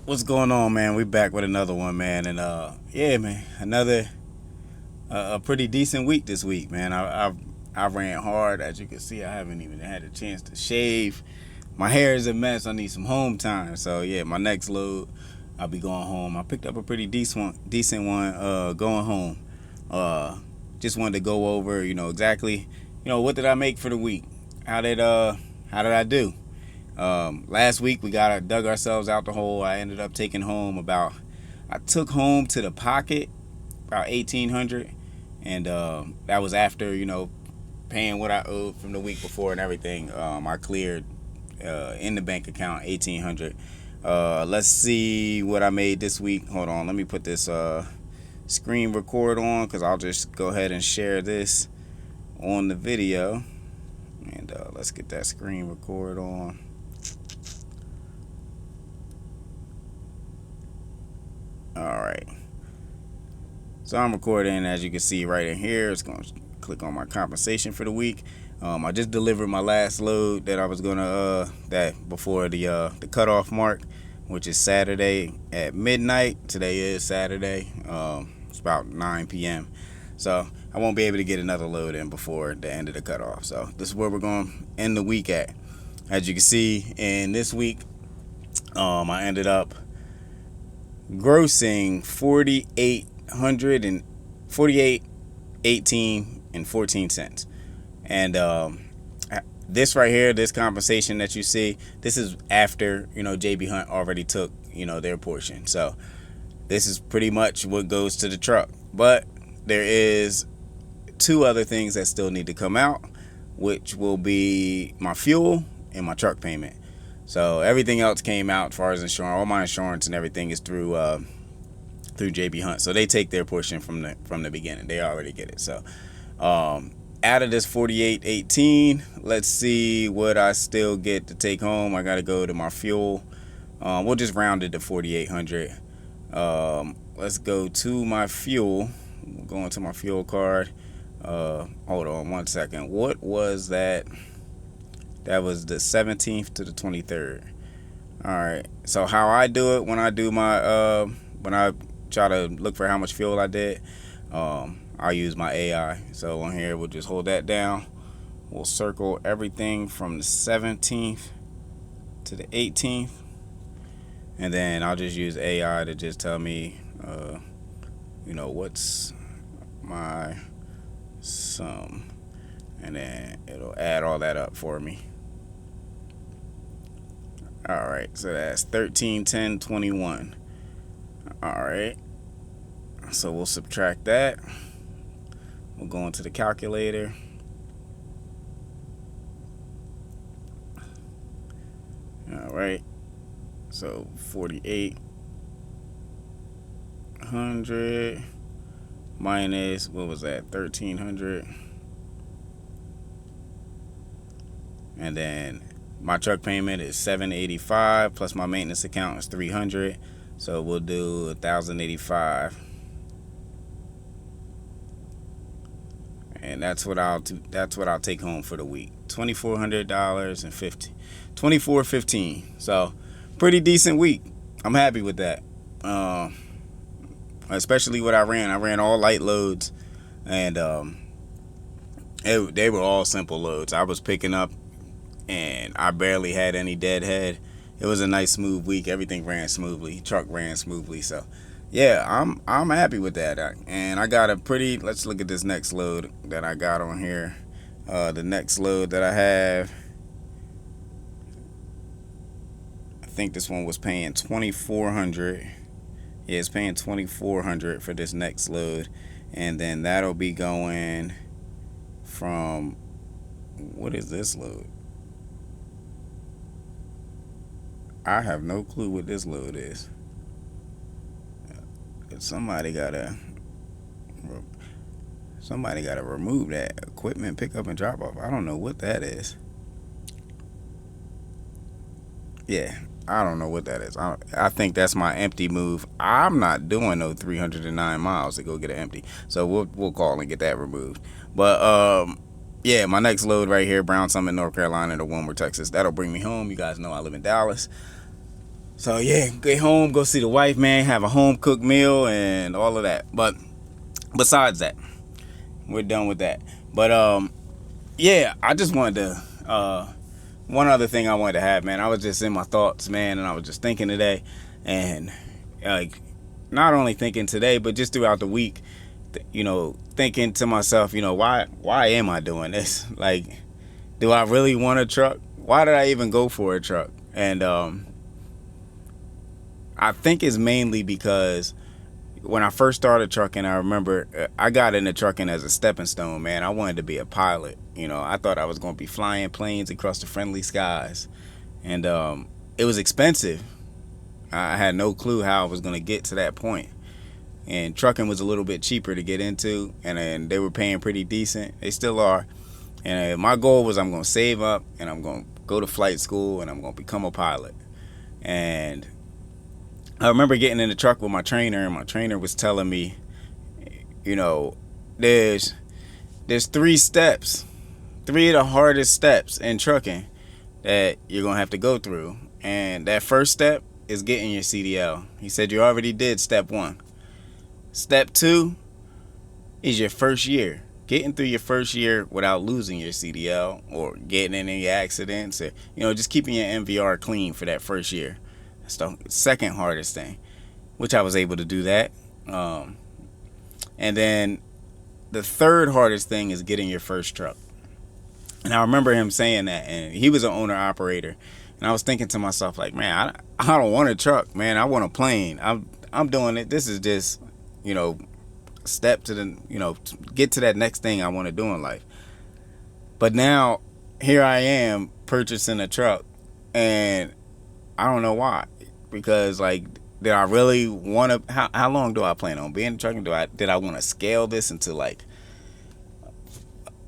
What's going on, man? We back with another one, man, and yeah, man, another a pretty decent week this week, man. I ran hard, as you can see. I haven't even had a chance to shave. My hair is a mess. I need some home time. So yeah, my next load, I'll be going home. I picked up a pretty decent one, going home. Uh, just wanted to go over, exactly, what did I make for the week? How did I do? Last week we dug ourselves out the hole. I ended up taking home I took home to the pocket about 1,800, and that was after paying what I owed from the week before and everything. I cleared in the bank account 1,800. Let's see what I made this week. Hold on, let me put this screen record on because I'll just go ahead and share this on the video, and let's get that screen record on. All right. So I'm recording, as you can see right in here. It's going to click on my compensation for the week. I just delivered my last load that I was gonna that before the cutoff mark, which is Saturday at midnight. Today is Saturday. It's about 9 p.m. So I won't be able to get another load in before the end of the cutoff. So this is where we're going to end the week at. As you can see, in this week, I ended up grossing 4,818.14 cents. And this right here, this compensation that you see, this is after JB Hunt already took their portion. So this is pretty much what goes to the truck. But there is two other things that still need to come out, which will be my fuel and my truck payment. So everything else came out as far as insurance. All my insurance and everything is through JB Hunt. So they take their portion from the beginning. They already get it. So out of this 4,818, let's see what I still get to take home. I got to go to my fuel. We'll just round it to 4,800. Let's go to my fuel. We'll go into my fuel card. Hold on one second. What was that? That was the 17th to the 23rd. All right. So how I do it when I do my when I try to look for how much fuel I did, I use my AI. So on here, we'll just hold that down. We'll circle everything from the 17th to the 18th, and then I'll just use AI to just tell me, what's my sum, and then it'll add all that up for me. All right, so that's 1310.21. All right, so we'll subtract that. We'll go into the calculator. All right, so 4,800 minus, what was that, 1,300, and then my truck payment is $785 plus my maintenance account is $300, so we'll do $1,085, and that's what I'll take home for the week. $2,415. So pretty decent week. I'm happy with that. Especially what I ran. I ran all light loads, and they were all simple loads. I was picking up, and I barely had any deadhead. It was a nice smooth week. Everything ran smoothly. Truck ran smoothly. So yeah, I'm happy with that. And I got let's look at this next load that I got on here. The next load that I have, I think this one was paying $2,400. Yeah, it's paying $2,400 for this next load, and then that'll be going from, what is this load? I have no clue what this load is. Somebody gotta remove that equipment pickup and drop off. I don't know what that is. Yeah, I don't know what that is. I think that's my empty move. I'm not doing no 309 miles to go get an empty, so we'll call and get that removed. But yeah, my next load right here, Brown Summit, North Carolina to Wilmer, Texas. That'll bring me home. You guys know I live in Dallas. So yeah, get home, go see the wife, man, have a home cooked meal and all of that. But besides that, we're done with that. But yeah, I just wanted to one other thing I wanted to have, man. I was just in my thoughts, man, and I was just thinking today, and like not only thinking today, but just throughout the week, thinking to myself, why am I doing this? Like, do I really want a truck? Why did I even go for a truck? And I think it's mainly because when I first started trucking, I remember I got into trucking as a stepping stone, man. I wanted to be a pilot. I thought I was going to be flying planes across the friendly skies. And it was expensive. I had no clue how I was going to get to that point. And trucking was a little bit cheaper to get into, and they were paying pretty decent. They still are. And my goal was I'm going to save up, and I'm going to go to flight school, and I'm going to become a pilot. And I remember getting in the truck with my trainer, and my trainer was telling me, there's 3 steps, 3 of the hardest steps in trucking that you're going to have to go through. And that first step is getting your CDL. He said you already did step 1. Step 2 is your first year. Getting through your first year without losing your CDL or getting in any accidents, or just keeping your MVR clean for that first year. That's the second hardest thing, which I was able to do that. And then the third hardest thing is getting your first truck. And I remember him saying that, and he was an owner operator. And I was thinking to myself, like, man, I don't want a truck, man. I want a plane. I'm doing it. This is just, step to the, to get to that next thing I want to do in life. But now here I am purchasing a truck, and I don't know why. Because, like, did I really want to, how long do I plan on being trucking? Did I want to scale this into like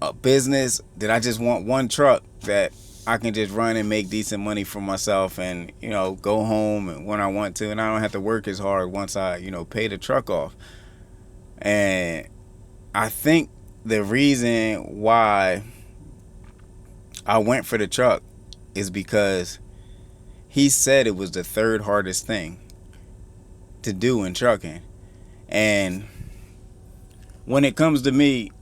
a business? Did I just want one truck that I can just run and make decent money for myself and, go home and when I want to, and I don't have to work as hard once I, pay the truck off? And I think the reason why I went for the truck is because he said it was the third hardest thing to do in trucking. And when it comes to me,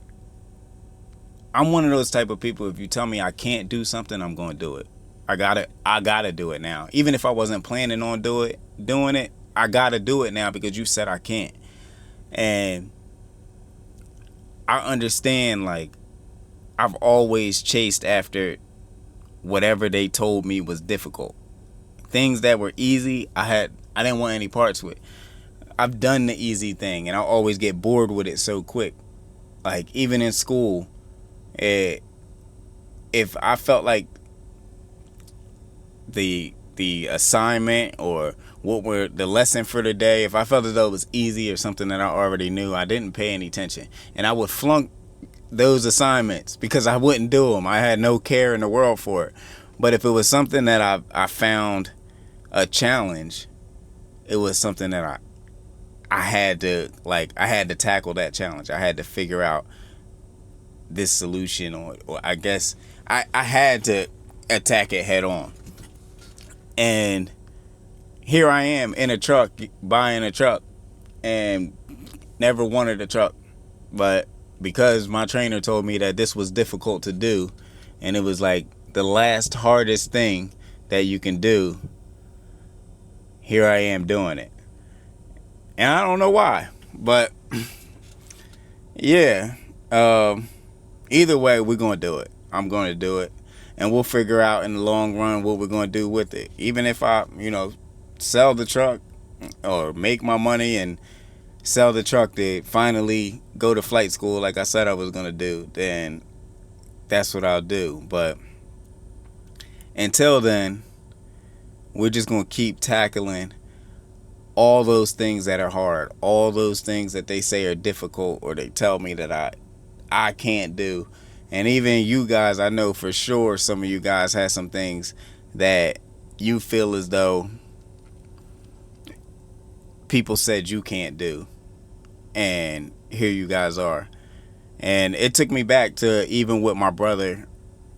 I'm one of those type of people, if you tell me I can't do something, I'm going to do it. I gotta do it now. Even if I wasn't planning on doing it, I gotta do it now because you said I can't. And I understand, like, I've always chased after whatever they told me was difficult. Things that were easy, I didn't want any parts with. I've done the easy thing, and I always get bored with it so quick. Like, even in school, if I felt like the assignment or what were the lesson for the day, if I felt as though it was easy or something that I already knew, I didn't pay any attention. And I would flunk those assignments because I wouldn't do them. I had no care in the world for it. But if it was something that I found a challenge, it was something that I had to tackle that challenge. I had to figure out this solution, or I guess I had to attack it head on. And here I am in a truck, buying a truck, and never wanted a truck. But because my trainer told me that this was difficult to do, and it was like the last hardest thing that you can do, here I am doing it. And I don't know why, but yeah, either way, we're going to do it. I'm going to do it. And we'll figure out in the long run what we're going to do with it. Even if I, sell the truck or make my money and sell the truck to finally go to flight school like I said I was going to do, then that's what I'll do. But until then, we're just going to keep tackling all those things that are hard, all those things that they say are difficult or they tell me that I can't do. And even you guys, I know for sure some of you guys have some things that you feel as though people said you can't do. And here you guys are. And it took me back to even with my brother,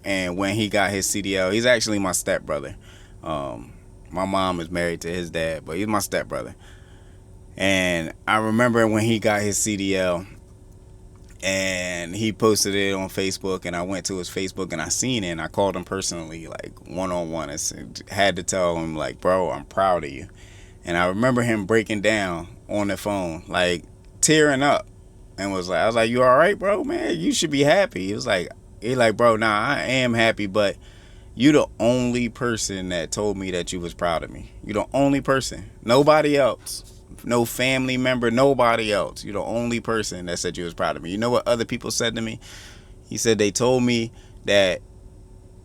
and when he got his CDL, he's actually my stepbrother. My mom is married to his dad, but he's my stepbrother. And I remember when he got his CDL and he posted it on Facebook, and I went to his Facebook and I seen it, and I called him personally, like one-on-one, and had to tell him, like, bro, I'm proud of you. And I remember him breaking down on the phone, like tearing up, and I was like, you all right, bro? Man, you should be happy. He like, bro, nah, I am happy, but you the only person that told me that you was proud of me. You the only person. Nobody else. No family member, nobody else. You're the only person that said you was proud of me. You know what other people said to me? He said they told me that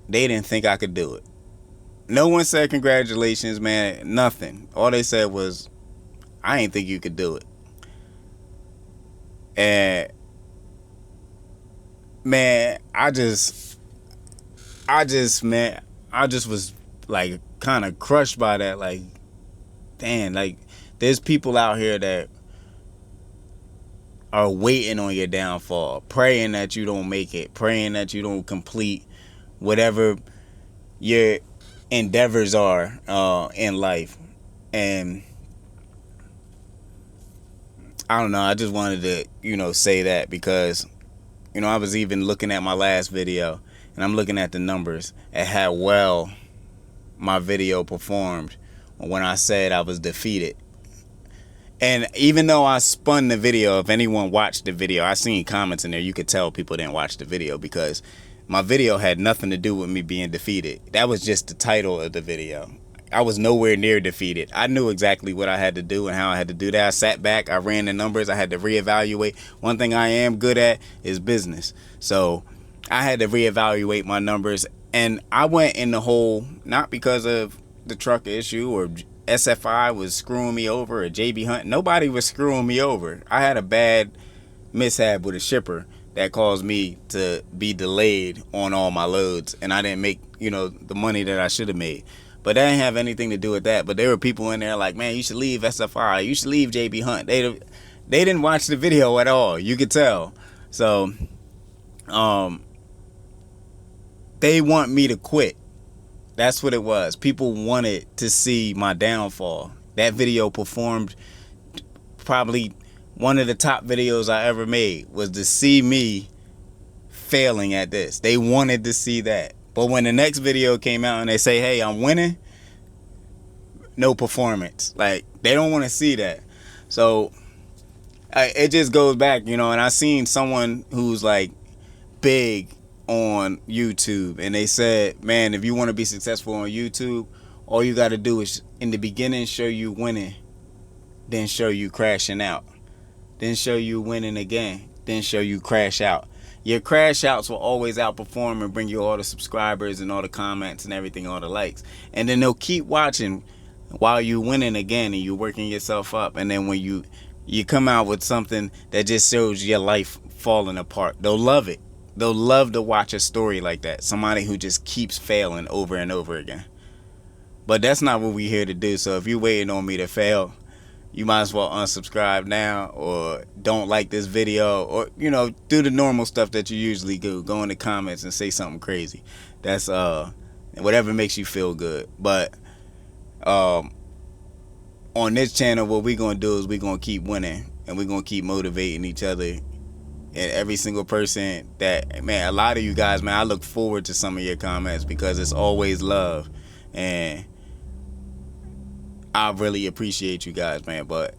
they didn't think I could do it. No one said congratulations, man. Nothing. All they said was, I didn't think you could do it. And man, I just was like kind of crushed by that. Like, damn, like there's people out here that are waiting on your downfall, praying that you don't make it, praying that you don't complete whatever your endeavors are in life. And I don't know, I just wanted to, say that because, I was even looking at my last video, and I'm looking at the numbers and how well my video performed when I said I was defeated. And even though I spun the video, if anyone watched the video, I seen comments in there, you could tell people didn't watch the video because my video had nothing to do with me being defeated. That was just the title of the video. I was nowhere near defeated. I knew exactly what I had to do and how I had to do that. I sat back, I ran the numbers, I had to reevaluate. One thing I am good at is business. So I had to reevaluate my numbers, and I went in the hole, not because of the truck issue or SFI was screwing me over or JB Hunt. Nobody was screwing me over. I had a bad mishap with a shipper that caused me to be delayed on all my loads, and I didn't make, the money that I should have made. But that didn't have anything to do with that. But there were people in there like, man, you should leave SFI. You should leave JB Hunt. They didn't watch the video at all. You could tell. So, they want me to quit. That's what it was. People wanted to see my downfall. That video performed probably one of the top videos I ever made, was to see me failing at this. They wanted to see that. But when the next video came out and they say, hey, I'm winning, no performance. Like, they don't want to see that. So it just goes back, and I seen someone who's like big on YouTube, and they said, man, if you want to be successful on YouTube, all you got to do is in the beginning show you winning, then show you crashing out, then show you winning again, then show you crash out. Your crash outs will always outperform and bring you all the subscribers and all the comments and everything, all the likes, and then they'll keep watching while you winning again and you working yourself up. And then when you come out with something that just shows your life falling apart, they'll love it. They'll love to watch a story like that. Somebody who just keeps failing over and over again. But that's not what we're here to do. So if you're waiting on me to fail, you might as well unsubscribe now, or don't like this video, or, do the normal stuff that you usually do. Go in the comments and say something crazy. That's whatever makes you feel good. But on this channel, what we're going to do is we're going to keep winning, and we're going to keep motivating each other. And every single person that, man, a lot of you guys, man, I look forward to some of your comments because it's always love. And I really appreciate you guys, man. But,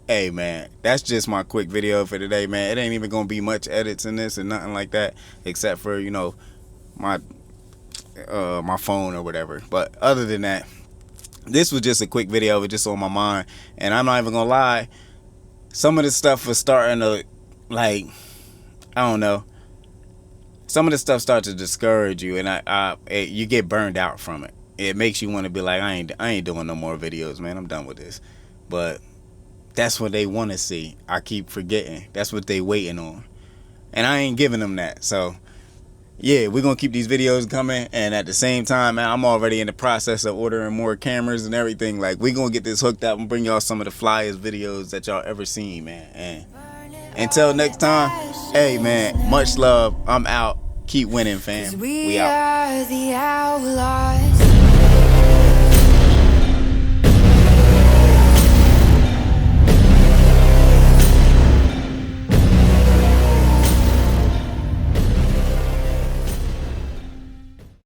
hey, man, that's just my quick video for today, man. It ain't even going to be much edits in this and nothing like that, except for, my phone or whatever. But other than that, this was just a quick video. It was just on my mind. And I'm not even going to lie, some of this stuff was starting to, like, I don't know, some of the stuff starts to discourage you, and you get burned out from it. It makes you want to be like, I ain't doing no more videos, man. I'm done with this. But that's what they want to see. I keep forgetting. That's what they waiting on, and I ain't giving them that. So yeah, we're gonna keep these videos coming, and at the same time, man, I'm already in the process of ordering more cameras and everything. Like, we're gonna get this hooked up and bring y'all some of the flyest videos that y'all ever seen, man. And until next time, hey, man, much love. I'm out. Keep winning, fam. We out. Are the outlaws.